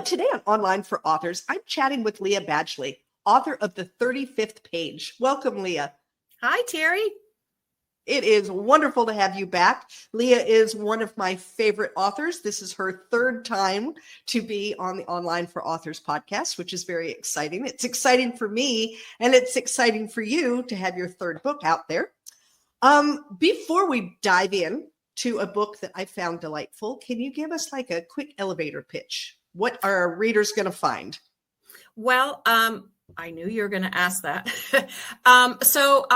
today on Online for Authors, I'm chatting with Lya Badgley, author of The 35th Page. Welcome, Lya. Hi, Terry. It is wonderful to have you back. Lya is one of my favorite authors. This is her third time to be on the Online for Authors podcast, which is very exciting. It's exciting for me, and it's exciting for you to have your third book out there. Before we dive in to a book that I found delightful, can you give us like a quick elevator pitch? What are our readers going to find? Well, I knew you were going to ask that. So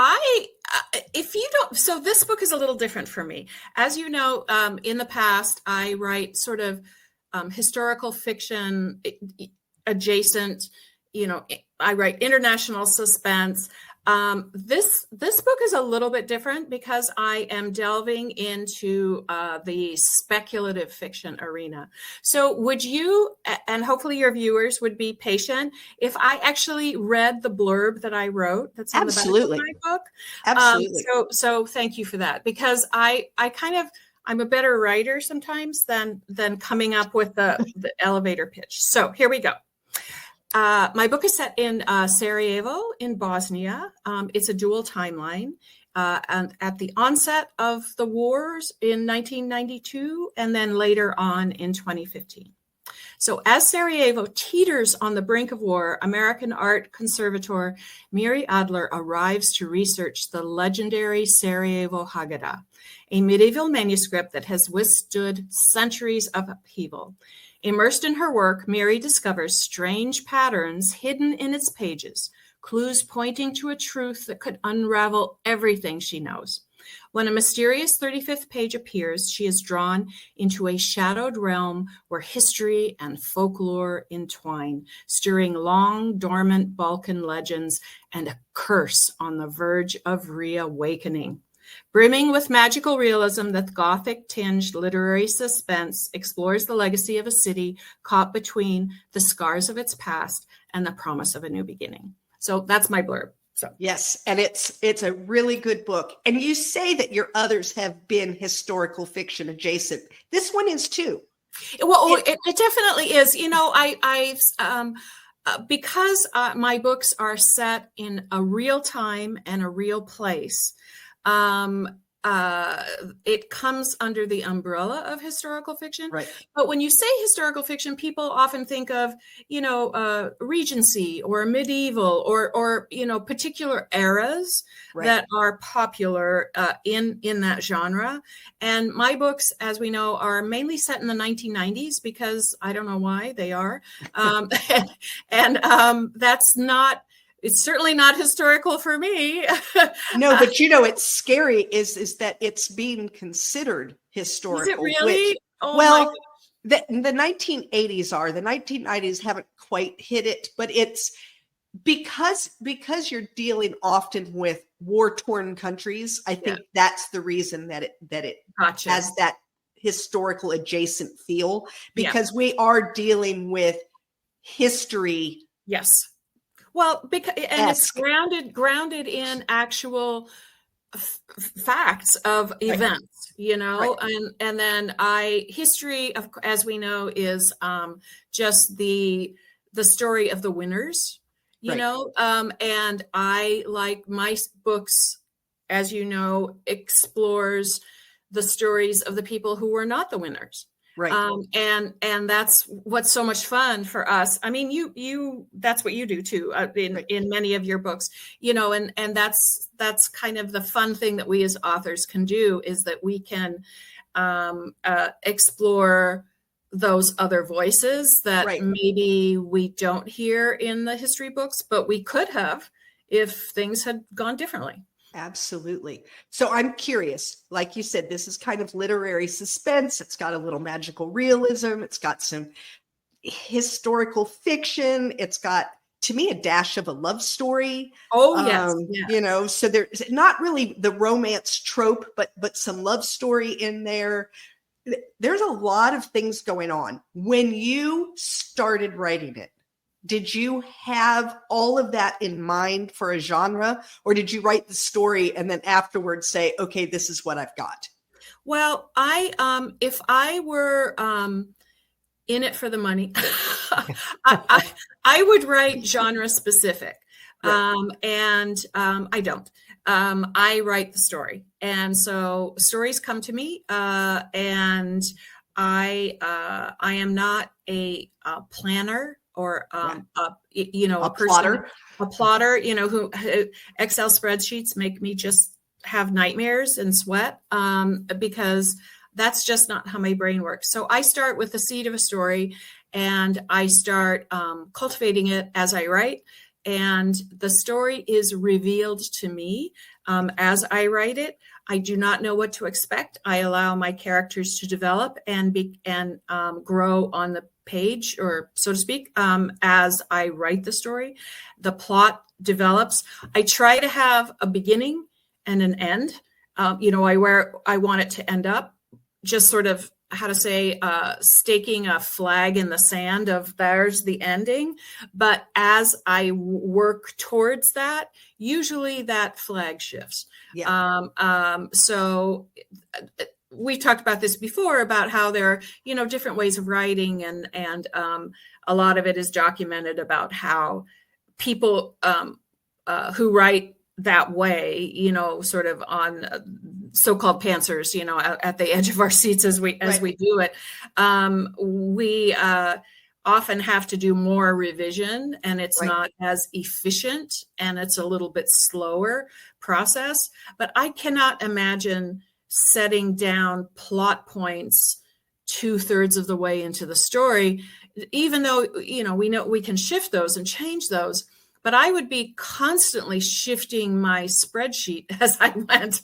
this book is a little different for me. As you know, in the past, I write sort of historical fiction adjacent, I write international suspense. This book is a little bit different because I am delving into the speculative fiction arena. So would you, and hopefully your viewers would be patient, if I actually read the blurb that I wrote that's on Absolutely. the back of my book? Absolutely. So thank you for that, because I'm a better writer sometimes than coming up with the elevator pitch. So here we go. My book is set in Sarajevo in Bosnia. It's a dual timeline. And at the onset of the wars in 1992, and then later on in 2015. So as Sarajevo teeters on the brink of war, American art conservator Miri Adler arrives to research the legendary Sarajevo Haggadah, a medieval manuscript that has withstood centuries of upheaval. Immersed in her work, Miri discovers strange patterns hidden in its pages, clues pointing to a truth that could unravel everything she knows. When a mysterious 35th page appears, she is drawn into a shadowed realm where history and folklore entwine, stirring long dormant Balkan legends and a curse on the verge of reawakening. Brimming with magical realism, the Gothic-tinged literary suspense explores the legacy of a city caught between the scars of its past and the promise of a new beginning. So that's my blurb. So yes, and it's a really good book. And you say that your others have been historical fiction adjacent. This one is too. Well, it definitely is. Because my books are set in a real time and a real place. It comes under the umbrella of historical fiction. Right. But when you say historical fiction, people often think of, Regency or medieval or particular eras that are popular in that genre. And my books, as we know, are mainly set in the 1990s because I don't know why they are. It's certainly not historical for me. No, but it's scary is that it's being considered historical. Is it really? The 1980s are. The 1990s haven't quite hit it, but it's because you're dealing often with war-torn countries. I think that's the reason that it Gotcha. Has that historical adjacent feel, because we are dealing with history. Yes. Well, it's grounded in actual facts of events, and then history, as we know, is just the story of the winners, and I, like my books, as you know, explores the stories of the people who were not the winners. Right. And that's what's so much fun for us. I mean, you that's what you do too, in many of your books, and that's kind of the fun thing that we as authors can do, is that we can explore those other voices that maybe we don't hear in the history books, but we could have if things had gone differently. Absolutely. So I'm curious, like you said, this is kind of literary suspense. It's got a little magical realism. It's got some historical fiction. It's got, to me, a dash of a love story. Oh, yes. So there's not really the romance trope, but some love story in there. There's a lot of things going on. When you started writing it, did you have all of that in mind for a genre, or did you write the story and then afterwards say, okay, this is what I've got? Well, if I were in it for the money. I would write genre specific, and I don't. I write the story, and so stories come to me, and I am not a planner or a person, a plotter, who Excel spreadsheets make me just have nightmares and sweat, because that's just not how my brain works. So I start with the seed of a story, and I start cultivating it as I write. And the story is revealed to me as I write it. I do not know what to expect. I allow my characters to develop and grow on the page, or so to speak, as I write the story. The plot develops. I try to have a beginning and an end. Where I want it to end up. Just sort of, how to say, staking a flag in the sand of there's the ending. But as I work towards that, usually that flag shifts. Yeah. So we talked about this before, about how there are, different ways of writing, and a lot of it is documented about how people who write that way, sort of on so-called pantsers, at the edge of our seats as we do it. We often have to do more revision, and it's not as efficient, and it's a little bit slower process. But I cannot imagine setting down plot points 2/3 of the way into the story, even though, we know we can shift those and change those. But I would be constantly shifting my spreadsheet as I went,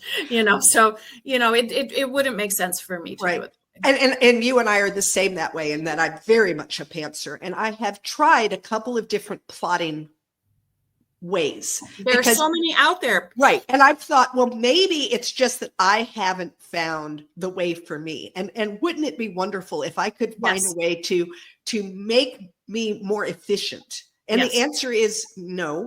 so, it wouldn't make sense for me to do it. And you and I are the same that way, in that I'm very much a pantser. And I have tried a couple of different plotting ways. There are so many out there. Right. And I've thought, well, maybe it's just that I haven't found the way for me. And wouldn't it be wonderful if I could find a way to make me more efficient? And the answer is no.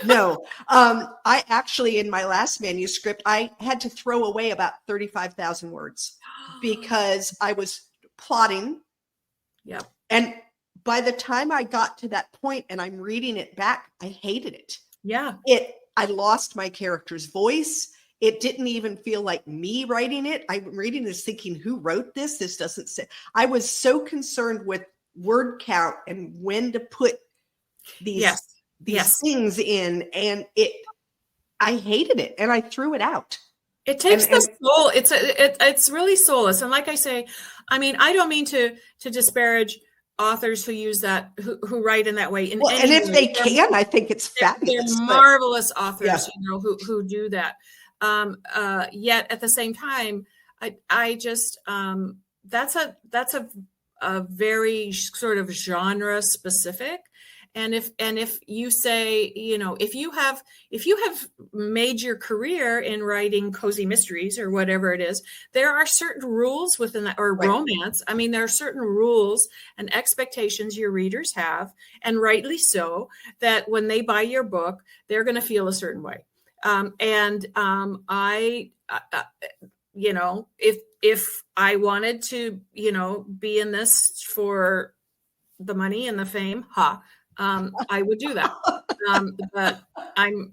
No. I actually, in my last manuscript, I had to throw away about 35,000 words because I was plotting. Yeah. And by the time I got to that point and I'm reading it back, I hated it. Yeah. I lost my character's voice. It didn't even feel like me writing it. I'm reading this thinking, who wrote this? This doesn't say. I was so concerned with word count and when to put these things in, and I hated it, and I threw it out. It takes the soul. It's really soulless. And like I say, I mean, I don't mean to disparage authors who use that, who write in that way. And if they can, I think it's fabulous. They're marvelous authors, who do that. Yet at the same time, I just that's a very sort of genre specific. And if you say, if you have made your career in writing cozy mysteries or whatever it is, there are certain rules within that, or romance. I mean, there are certain rules and expectations your readers have, and rightly so, that when they buy your book, they're going to feel a certain way. If I wanted to, be in this for the money and the fame, I would do that. But I'm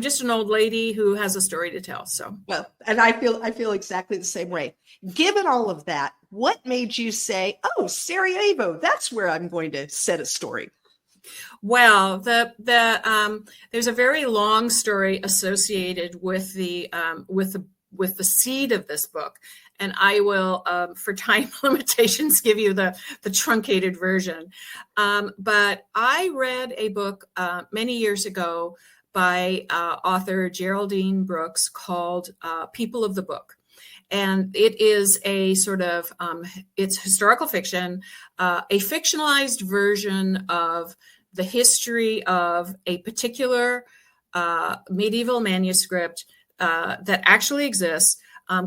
just an old lady who has a story to tell. So, well, and I feel exactly the same way. Given all of that, what made you say, "Oh, Sarajevo, that's where I'm going to set a story"? Well, there's a very long story associated with the seed of this book. And I will, for time limitations, give you the truncated version. But I read a book many years ago by author Geraldine Brooks called People of the Book. And it is a sort of, it's historical fiction, a fictionalized version of the history of a particular medieval manuscript that actually exists,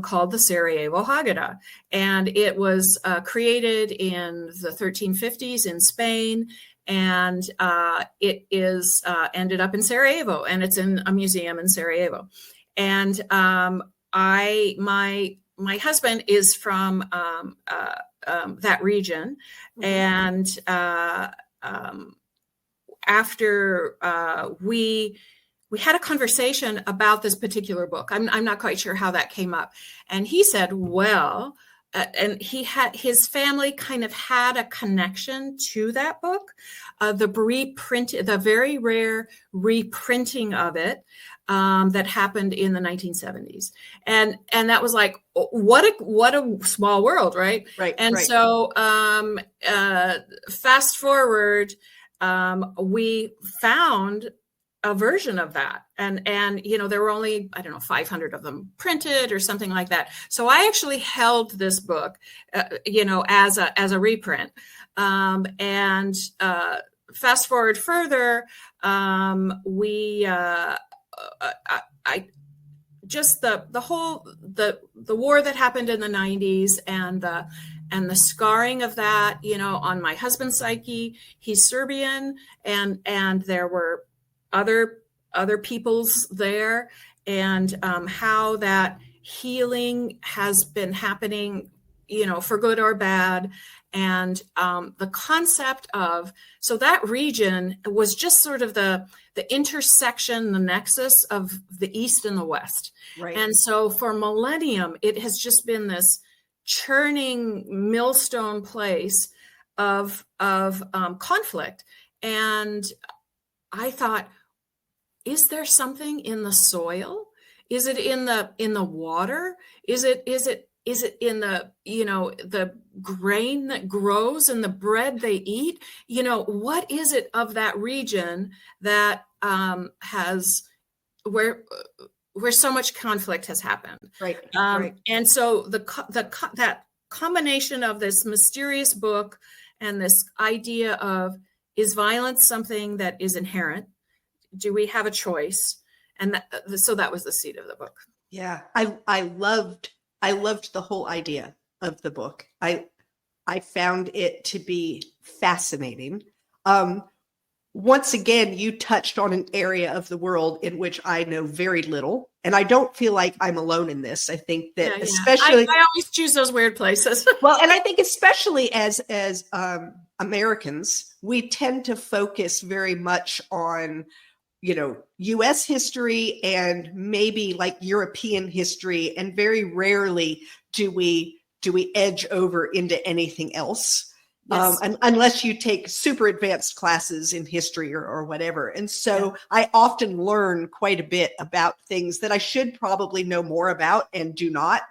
called the Sarajevo Haggadah. And it was created in the 1350s in Spain. And it is ended up in Sarajevo, and it's in a museum in Sarajevo. And my husband is from that region. And after we had a conversation about this particular book. I'm not quite sure how that came up. And he said, well, and his family kind of had a connection to that book, the very rare reprinting of it that happened in the 1970s. And that was like, what a small world, right? Right. And right. so fast forward, we found a version of that. And there were only, I don't know, 500 of them printed or something like that. So I actually held this book, as a reprint. And fast forward further, just the war that happened in the 90s and the scarring of that, on my husband's psyche. He's Serbian, and there were other peoples there, and how that healing has been happening, for good or bad. And the concept of, so that region was just sort of the intersection, the nexus of the East and the West. Right. And so for millennium, it has just been this churning millstone place of conflict. And I thought, is there something in the soil? Is it in the water? Is it in the, the grain that grows and the bread they eat? What is it of that region that has where so much conflict has happened? Right. Right. And so that combination of this mysterious book and this idea of, is violence something that is inherent? Do we have a choice? And so that was the seed of the book. Yeah, I loved the whole idea of the book. I found it to be fascinating. Once again, you touched on an area of the world in which I know very little, and I don't feel like I'm alone in this. I think that especially I always choose those weird places. Well, and I think especially as Americans, we tend to focus very much on, U.S. history and maybe like European history, and very rarely do we edge over into anything else. Yes. Unless you take super advanced classes in history or whatever. And so I often learn quite a bit about things that I should probably know more about and do not.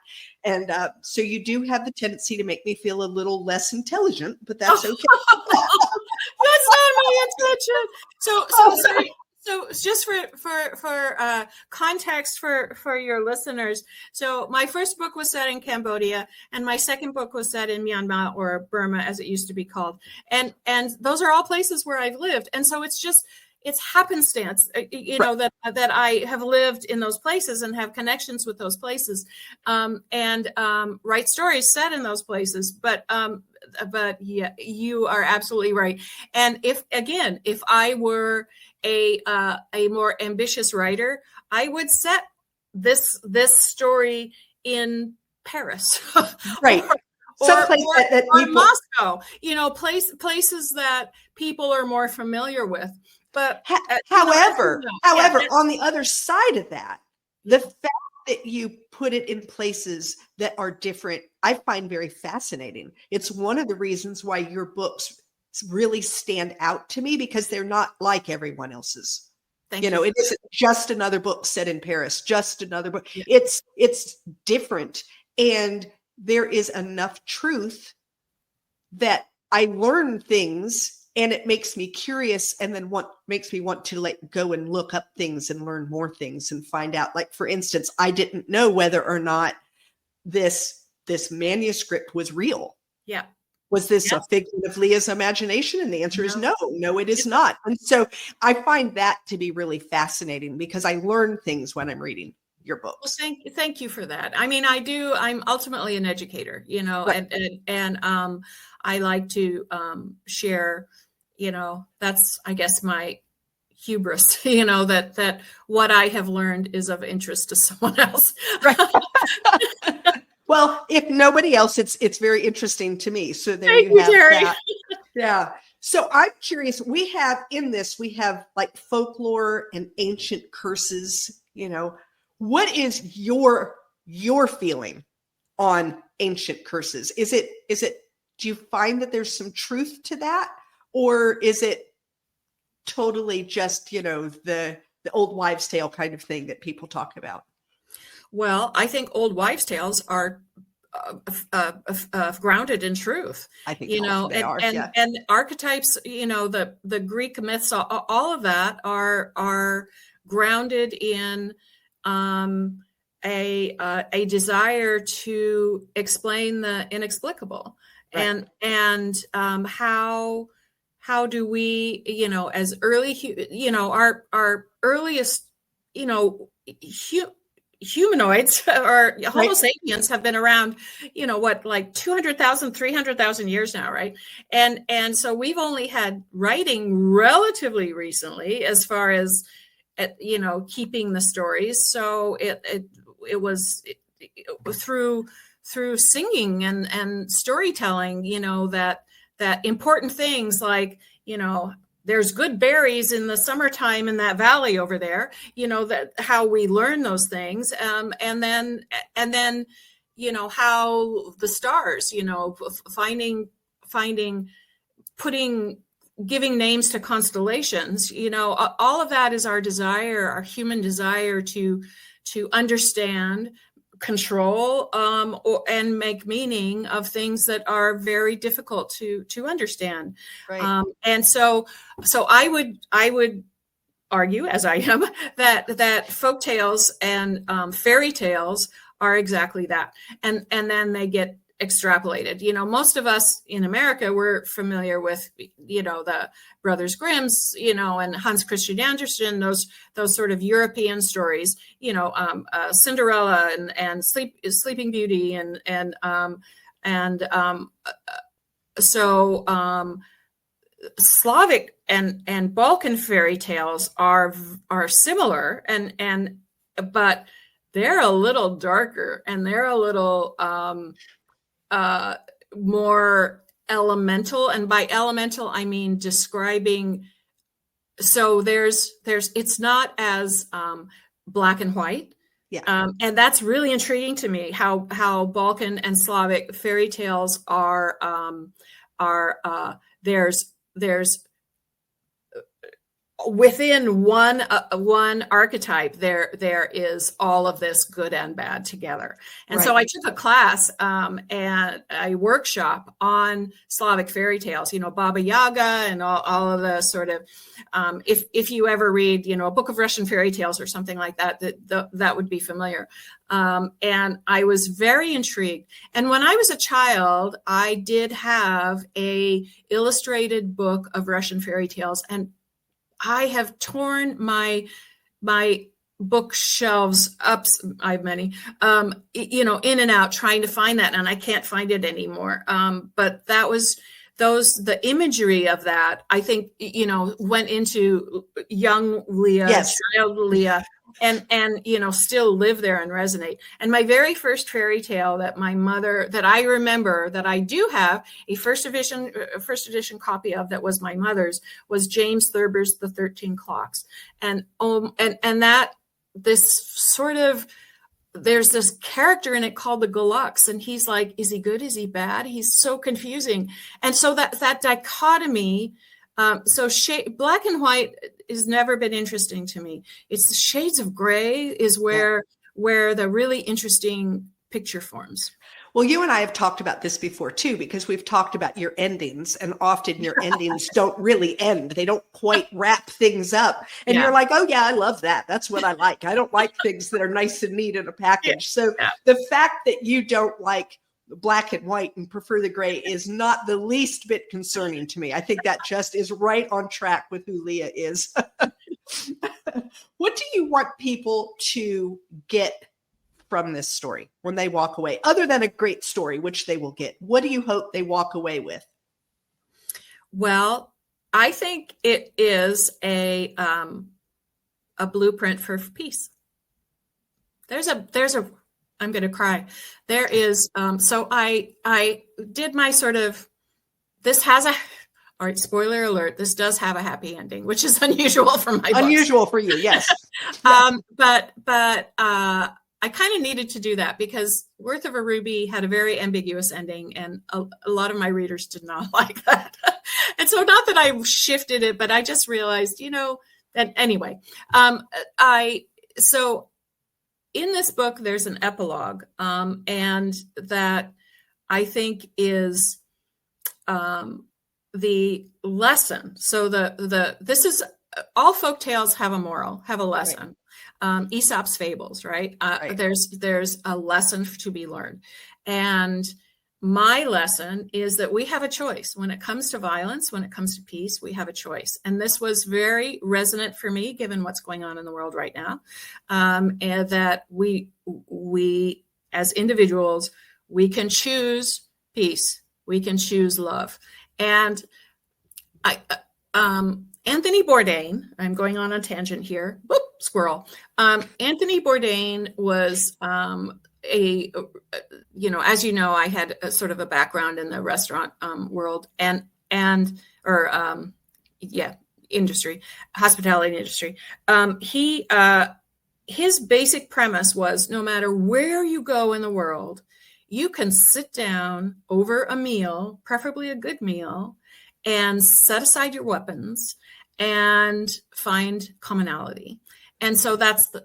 And so you do have the tendency to make me feel a little less intelligent, but that's okay. That's not my intention. So just for context for your listeners, so my first book was set in Cambodia, and my second book was set in Myanmar, or Burma as it used to be called, and those are all places where I've lived, and so it's happenstance, right, that I have lived in those places and have connections with those places, and write stories set in those places, but yeah, you are absolutely right. And if I were a more ambitious writer, I would set this story in Paris, right? or Moscow, places that people are more familiar with. But however, on the other side of that, the fact that you put it in places that are different, I find very fascinating. It's one of the reasons why your books really stand out to me, because they're not like everyone else's. It isn't just another book set in Paris, just another book. Yeah. It's different, and there is enough truth that I learn things, and it makes me curious, and then makes me want to go and look up things and learn more things and find out. Like, for instance, I didn't know whether or not this manuscript was real. Yeah. Was this a figment of Lya's imagination? And the answer is no, it is not. And so I find that to be really fascinating, because I learn things when I'm reading your books. Well, thank you for that. I mean, I'm ultimately an educator, right, and I like to share, that's, I guess, my hubris, that what I have learned is of interest to someone else. Right. Well, if nobody else, it's very interesting to me. So there Thank you have Terry. that. Yeah. So I'm curious, we have like folklore and ancient curses, what is your feeling on ancient curses? Is it, do you find that there's some truth to that? Or is it totally just, the old wives' tale kind of thing that people talk about? Well, I think old wives' tales are grounded in truth, I think you know, they are, yeah. and archetypes, the Greek myths, all of that are grounded in a desire to explain the inexplicable, Right. and how do we, as early, our earliest, humanoids or Homo sapiens have been around, like 200,000, 300,000 years now, right? And so we've only had writing relatively recently, as far as keeping the stories. So it was through singing and storytelling, that important things like, there's good berries in the summertime in that valley over there, that how we learn those things. And then, how the stars, giving names to constellations, all of that is our desire, our human desire to understand, control, and make meaning of things that are very difficult to understand. Right. And so I would argue, as I am, that folk tales and fairy tales are exactly that, and then they get extrapolated. Most of us in America, we're familiar with, the Brothers Grimm's, and Hans Christian Andersen, those sort of European stories, Cinderella and Sleeping Beauty, so Slavic and Balkan fairy tales are similar, but they're a little darker, and they're a little more elemental. And by elemental, I mean describing. So it's not as black and white. Yeah. And that's really intriguing to me, how Balkan and Slavic fairy tales are there's within one archetype, there is all of this good and bad together. And so I took a class and a workshop on Slavic fairy tales, Baba Yaga and all of the sort of, if you ever read, a book of Russian fairy tales or something like that, that would be familiar. And I was very intrigued. And when I was a child, I did have a illustrated book of Russian fairy tales, and I have torn my bookshelves up. I have many, in and out trying to find that, and I can't find it anymore. But that was the imagery of that, I think, went into young Lya, yes. child Lya, and still live there and resonate. And my very first fairy tale that I remember, that I do have a first edition copy of, that was my mother's, was James Thurber's The 13 Clocks. And that this sort of, there's this character in it called the Galux, and he's like, is he good? Is he bad? He's so confusing. And so that dichotomy, black and white has never been interesting to me. It's the shades of gray is where the really interesting picture forms. Well, you and I have talked about this before too, because we've talked about your endings, and often your endings don't really end. They don't quite wrap things up. And you're like, oh yeah, I love that. That's what I like. I don't like things that are nice and neat in a package. So the fact that you don't like black and white and prefer the gray is not the least bit concerning to me. I think that just is right on track with who Lya is. What do you want people to get from this story when they walk away, other than a great story, which they will get? What do you hope they walk away with? Well, I think it is a blueprint for peace. There's a I'm going to cry. There is, so I did my sort of, this has a, all right, spoiler alert, this does have a happy ending, which is unusual for my books. Unusual for you, yes. But I kind of needed to do that because Worth of a Ruby had a very ambiguous ending, and a lot of my readers did not like that. And so not that I shifted it, but I just realized, and anyway, so in this book, there's an epilogue, and that I think is the lesson. So this is, all folk tales have a moral, have a lesson. Right. Aesop's fables, right? Right. There's a lesson to be learned. And my lesson is that we have a choice. When it comes to violence, when it comes to peace, we have a choice. And this was very resonant for me, given what's going on in the world right now. And that we as individuals, we can choose peace. We can choose love. And Anthony Bourdain, I'm going on a tangent here. Whoop, squirrel. Anthony Bourdain was as you know, I had a sort of a background in the restaurant world industry, hospitality industry. His basic premise was no matter where you go in the world, you can sit down over a meal, preferably a good meal, and set aside your weapons and find commonality. And so that's the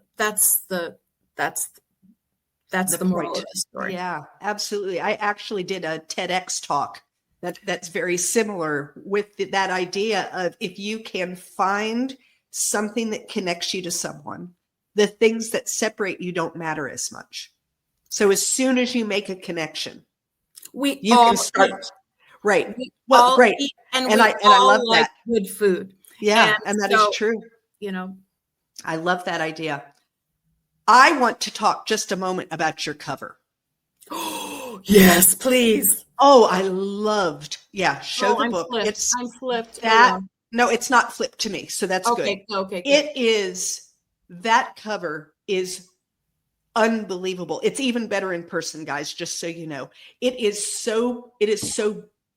moral of the story. Yeah, absolutely. I actually did a TEDx talk that's very similar with that idea of if you can find something that connects you to someone, the things that separate you don't matter as much. So as soon as you make a connection, you can start. Right. Well, right. And I love that. Good food. Yeah, and that is true. I love that idea. I want to talk just a moment about your cover. Yes, please. Oh, I loved. Yeah, show the book. Flipped. I'm flipped. No, it's not flipped to me, so that's good. Okay. It is. That cover is unbelievable. It's even better in person, guys. Just so you know, it is so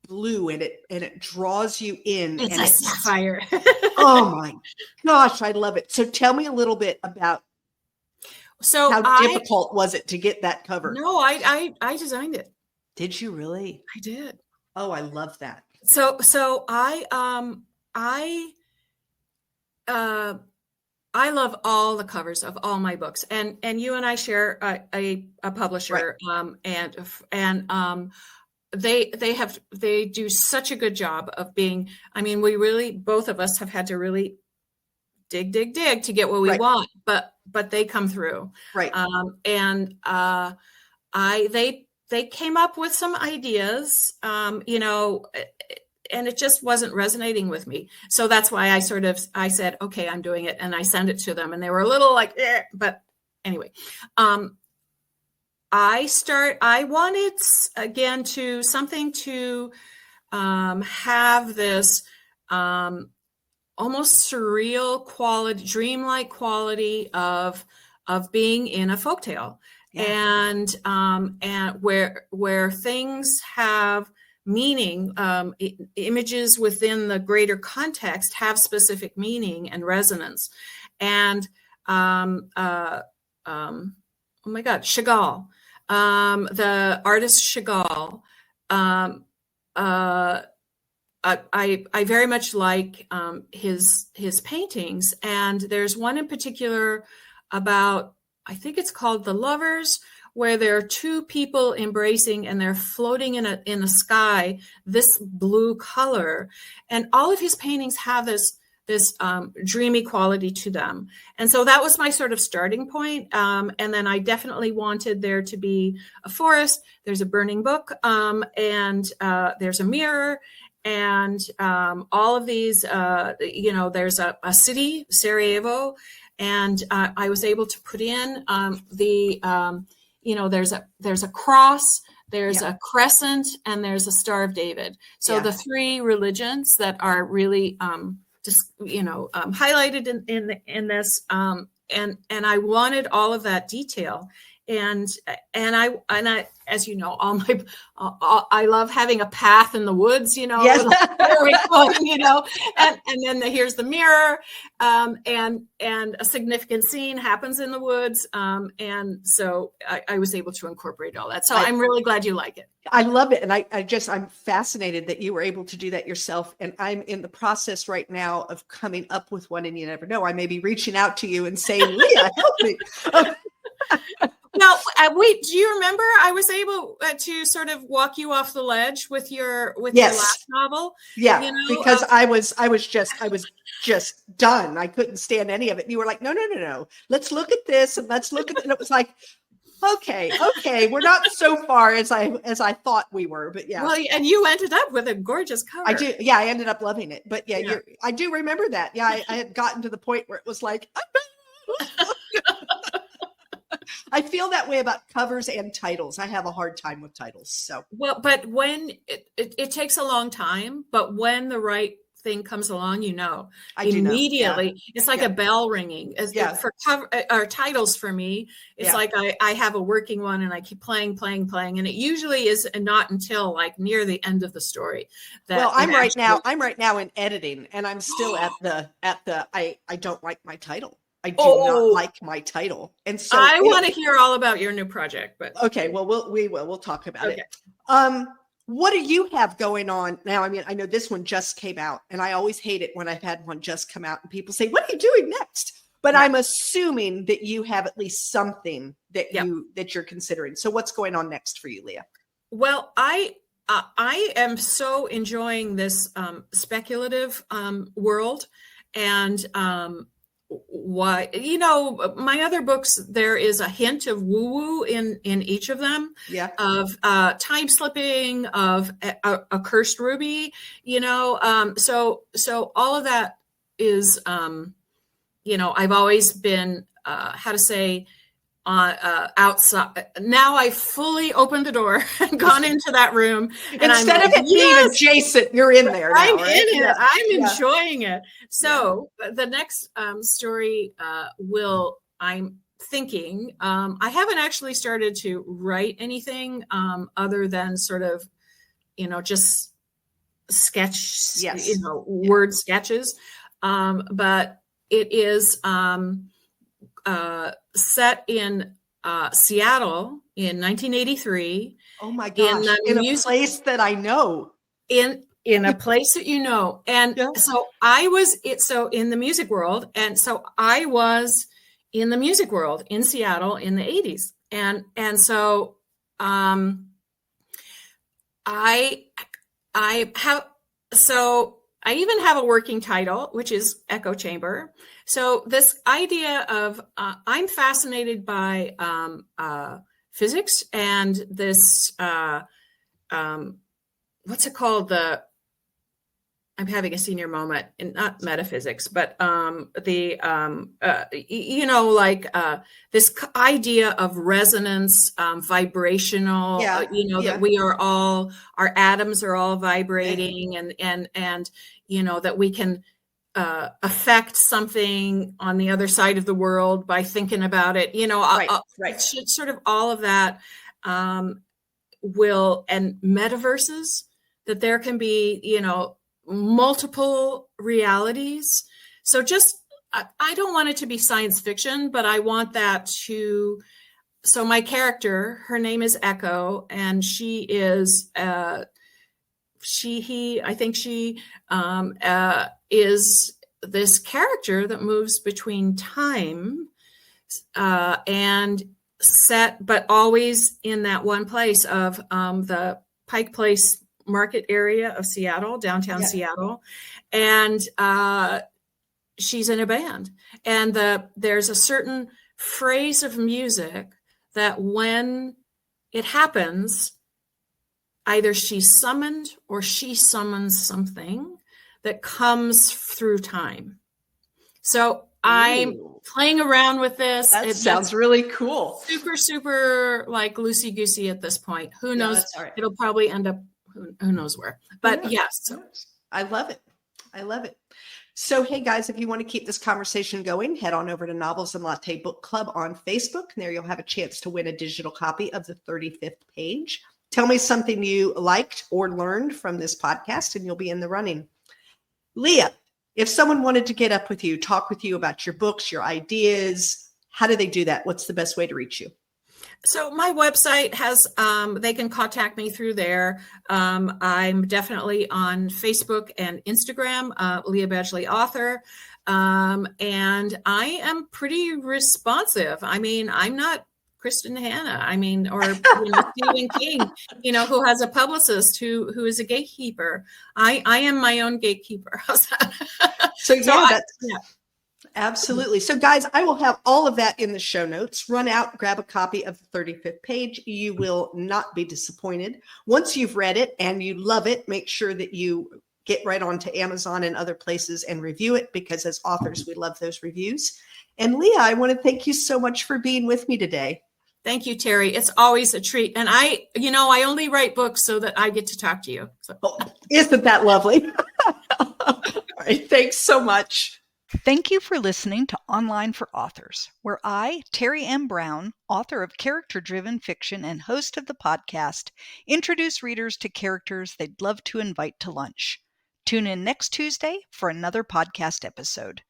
blue, and it draws you in. It's a sapphire. Oh my gosh, I love it. So tell me a little bit about. So how difficult was it to get that cover? No, I designed it. Did you really? I did. Oh, I love that. So I love all the covers of all my books, and you and I share a publisher, right. They do such a good job of being. I mean, we really, both of us have had to really dig to get what we right. want, but they come through. Right. They came up with some ideas, and it just wasn't resonating with me. So that's why I said, okay, I'm doing it. And I sent it to them, and they were a little like, but anyway, I wanted again something to have this almost surreal quality, dreamlike quality of being in a folktale, yeah. and where things have meaning, images within the greater context have specific meaning and resonance. And oh my God, Chagall, the artist Chagall, I very much like his paintings, and there's one in particular about, I think it's called The Lovers, where there are two people embracing and they're floating in the sky, this blue color, and all of his paintings have this dreamy quality to them. And so that was my sort of starting point. And then I definitely wanted there to be a forest. There's a burning book, and there's a mirror. And all of these, there's a city, Sarajevo, and I was able to put in there's a cross, there's a crescent, and there's a Star of David. So the three religions that are really highlighted in this, and I wanted all of that detail. and I, as you know, I love having a path in the woods, Yes. where we're going, and then here's the mirror, and a significant scene happens in the woods, and so I was able to incorporate all that. So I'm really glad you like it. I love it. And I'm fascinated that you were able to do that yourself. And I'm in the process right now of coming up with one, and you never know, I may be reaching out to you and saying, Lya, help me. Now, wait, do you remember I was able to sort of walk you off the ledge with your last novel? Yeah, because I was just done. I couldn't stand any of it. And you were like, no. Let's look at this, and let's look at it. And it was like, okay, we're not so far as I thought we were, but yeah. Well, and you ended up with a gorgeous cover. I do. Yeah, I ended up loving it. But yeah. I do remember that. Yeah, I had gotten to the point where it was like, I feel that way about covers and titles. I have a hard time with titles. So well, but when it takes a long time, but when the right thing comes along, immediately. Yeah. It's like a bell ringing. For cover or titles for me, it's like I have a working one and I keep playing, and it usually is not until like near the end of the story. I'm right now in editing, and I'm still at the I don't like my title. I do not like my title. And so I want to hear all about your new project, but okay, well, we'll talk about it. What do you have going on now? I mean, I know this one just came out, and I always hate it when I've had one just come out and people say, what are you doing next? But I'm assuming that you have at least something that you're considering. So what's going on next for you, Lya? Well, I am so enjoying this speculative world, and why, my other books, there is a hint of woo-woo in each of them, of time slipping, of a cursed ruby, so all of that is, I've always been, outside. Now I fully opened the door and gone into that room. And instead of it being adjacent, you're in there now, I'm right? in it. I'm enjoying it. So the next story I'm thinking, I haven't actually started to write anything other than sort of, just sketch, word sketches. But it is set in Seattle in 1983. Oh my gosh! In a place that I know. In a place that you know, and so I was in the music world, and so I was in the music world in Seattle in the 80s, and so I even have a working title, which is Echo Chamber. So this idea of I'm fascinated by physics and this what's it called? I'm having a senior moment, and not metaphysics, but this idea of resonance, vibrational. That we are all, our atoms are all vibrating, and that we can affect something on the other side of the world by thinking about it. Sort of all of that and metaverses, that there can be multiple realities. So I don't want it to be science fiction, but I want that to. So my character, her name is Echo, and she is is this character that moves between time and set, but always in that one place of the Pike Place market area of Seattle, downtown Seattle. And she's in a band. And there's a certain phrase of music that when it happens, either she's summoned or she summons something that comes through time. So I'm playing around with this. That sounds really cool. Super, super like loosey-goosey at this point. Who knows? Right. It'll probably end up, who knows where. But yes. I love it. I love it. So, hey guys, if you want to keep this conversation going, head on over to Novels and Latte Book Club on Facebook. And there you'll have a chance to win a digital copy of the 35th page. Tell me something you liked or learned from this podcast, and you'll be in the running. Lya, if someone wanted to get up with you, talk with you about your books, your ideas, how do they do that? What's the best way to reach you? So my website has, they can contact me through there. I'm definitely on Facebook and Instagram, Lya Badgley author. And I am pretty responsive. I mean, I'm not Kristen Hanna, or Stephen King, who has a publicist who is a gatekeeper. I am my own gatekeeper. How's that? Yeah. Absolutely. So guys, I will have all of that in the show notes. Run out, grab a copy of the 35th page. You will not be disappointed. Once you've read it and you love it, make sure that you get right onto Amazon and other places and review it, because as authors, we love those reviews. And Lya, I want to thank you so much for being with me today. Thank you, Terry. It's always a treat. And I only write books so that I get to talk to you. So. Oh, isn't that lovely? All right. Thanks so much. Thank you for listening to Online for Authors, where I, Terry M. Brown, author of character-driven fiction and host of the podcast, introduce readers to characters they'd love to invite to lunch. Tune in next Tuesday for another podcast episode.